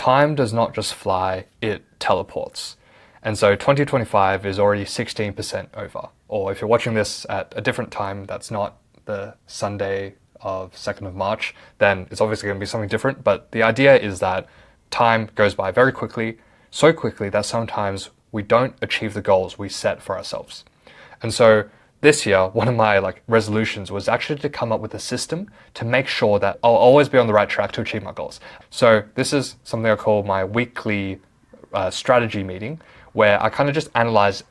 time does not just fly, it teleports. And so 2025 is already 16% over. Or if you're watching this at a different time, that's not the Sunday of 2nd of March, then it's obviously going to be something different. But the idea is that time goes by very quickly, so quickly that sometimes we don't achieve the goals we set for ourselves. And so this year, one of my resolutions was actually to come up with a system to make sure that I'll always be on the right track to achieve my goals. So this is something I call my weekly strategy meeting, where I kind of just analyze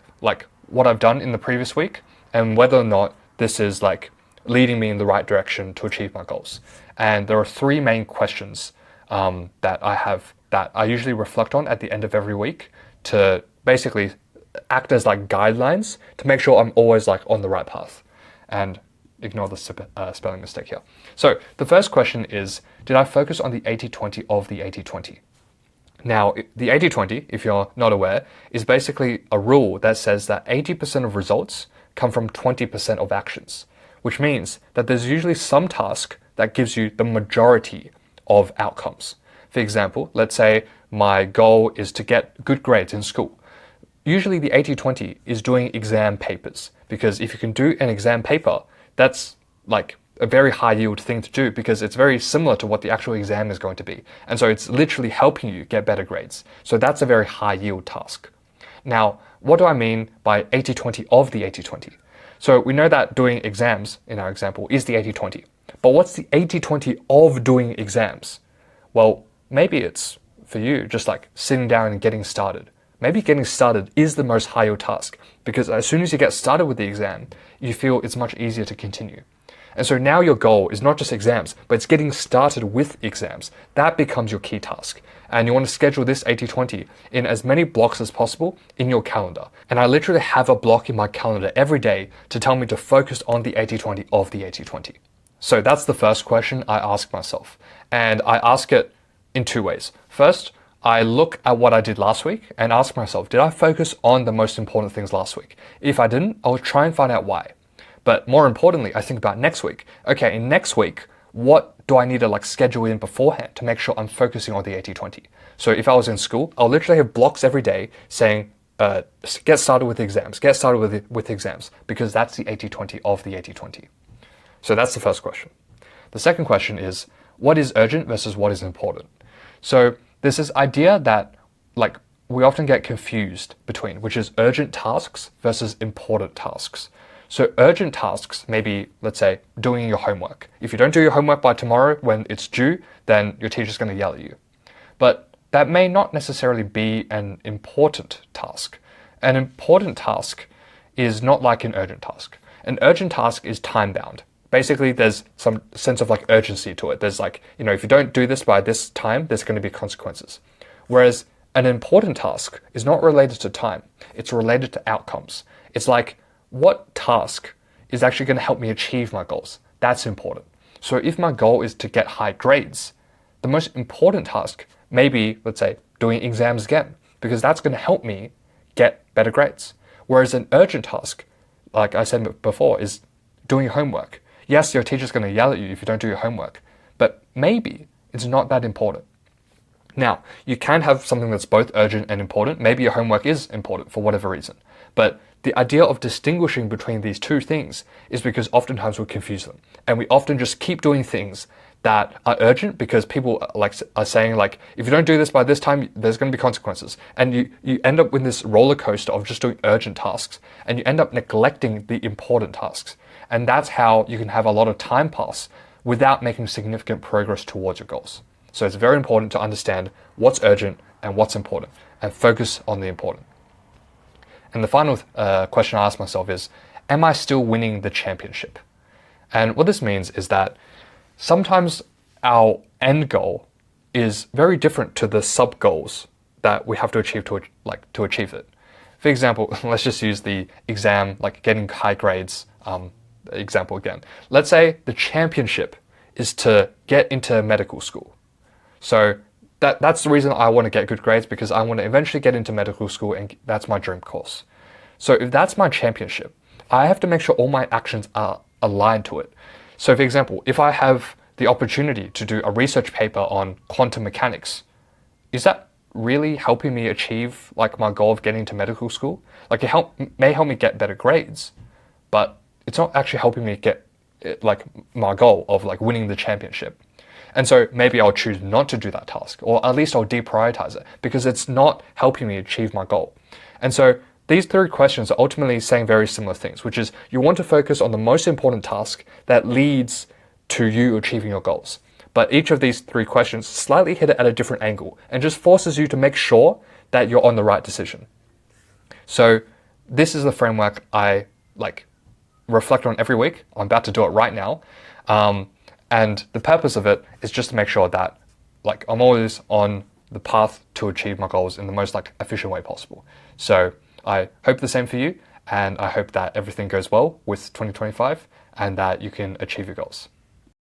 what I've done in the previous week and whether or not this is leading me in the right direction to achieve my goals. And there are three main questions that I have that I usually reflect on at the end of every week to basically act as guidelines to make sure I'm always on the right path. And ignore the spelling mistake here. So the first question is, did I focus on the 80-20 of the 80-20? Now, the 80-20, if you're not aware, is basically a rule that says that 80% of results come from 20% of actions, which means that there's usually some task that gives you the majority of outcomes. For example, let's say my goal is to get good grades in school. Usually the 80-20 is doing exam papers, because if you can do an exam paper, that's a very high yield thing to do because it's very similar to what the actual exam is going to be. And so it's literally helping you get better grades. So that's a very high yield task. Now, what do I mean by 80-20 of the 80-20? So we know that doing exams, in our example, is the 80-20. But what's the 80-20 of doing exams? Well, maybe it's, for you, just sitting down and getting started. Maybe getting started is the most high yield task, because as soon as you get started with the exam, you feel it's much easier to continue. And so now your goal is not just exams, but it's getting started with exams. That becomes your key task. And you want to schedule this 80-20 in as many blocks as possible in your calendar. And I literally have a block in my calendar every day to tell me to focus on the 80-20 of the 80-20. So that's the first question I ask myself. And I ask it in two ways. First, I look at what I did last week and ask myself, did I focus on the most important things last week? If I didn't, I'll try and find out why. But more importantly, I think about next week. Okay, in next week, what do I need to schedule in beforehand to make sure I'm focusing on the 80-20? So if I was in school, I'll literally have blocks every day saying, get started with exams, get started with exams, because that's the 80-20 of the 80-20. So that's the first question. The second question is, what is urgent versus what is important? So there's this idea that we often get confused between, which is urgent tasks versus important tasks. So urgent tasks may be, let's say, doing your homework. If you don't do your homework by tomorrow when it's due, then your teacher's going to yell at you. But that may not necessarily be an important task. An important task is not like an urgent task. An urgent task is time-bound. Basically, there's some sense of urgency to it. There's if you don't do this by this time, there's going to be consequences. Whereas an important task is not related to time. It's related to outcomes. It's what task is actually going to help me achieve my goals? That's important. So if my goal is to get high grades, the most important task may be, let's say, doing exams again, because that's going to help me get better grades. Whereas an urgent task, like I said before, is doing your homework. Yes, your teacher's going to yell at you if you don't do your homework, but maybe it's not that important. Now, you can have something that's both urgent and important. Maybe your homework is important for whatever reason. But the idea of distinguishing between these two things is because oftentimes we confuse them. And we often just keep doing things that are urgent because people are saying if you don't do this by this time, there's going to be consequences. And you end up with this roller coaster of just doing urgent tasks, and you end up neglecting the important tasks. And that's how you can have a lot of time pass without making significant progress towards your goals. So it's very important to understand what's urgent and what's important, and focus on the important. And the final question I ask myself is, am I still winning the championship? And what this means is that sometimes our end goal is very different to the sub goals that we have to achieve to achieve it. For example, let's just use the exam, getting high grades example again. Let's say the championship is to get into medical school. So that's the reason I want to get good grades, because I want to eventually get into medical school, and that's my dream course. So if that's my championship, I have to make sure all my actions are aligned to it. So for example, if I have the opportunity to do a research paper on quantum mechanics, is that really helping me achieve like my goal of getting to medical school? Like may help me get better grades, but it's not actually helping me get like my goal of like winning the championship. And so maybe I'll choose not to do that task, or at least I'll deprioritize it because it's not helping me achieve my goal. And so these three questions are ultimately saying very similar things, which is you want to focus on the most important task that leads to you achieving your goals. But each of these three questions slightly hit it at a different angle and just forces you to make sure that you're on the right decision. So this is the framework I like reflect on every week. I'm about to do it right now. And the purpose of it is just to make sure that like I'm always on the path to achieve my goals in the most like efficient way possible. So I hope the same for you, and I hope that everything goes well with 2025 and that you can achieve your goals.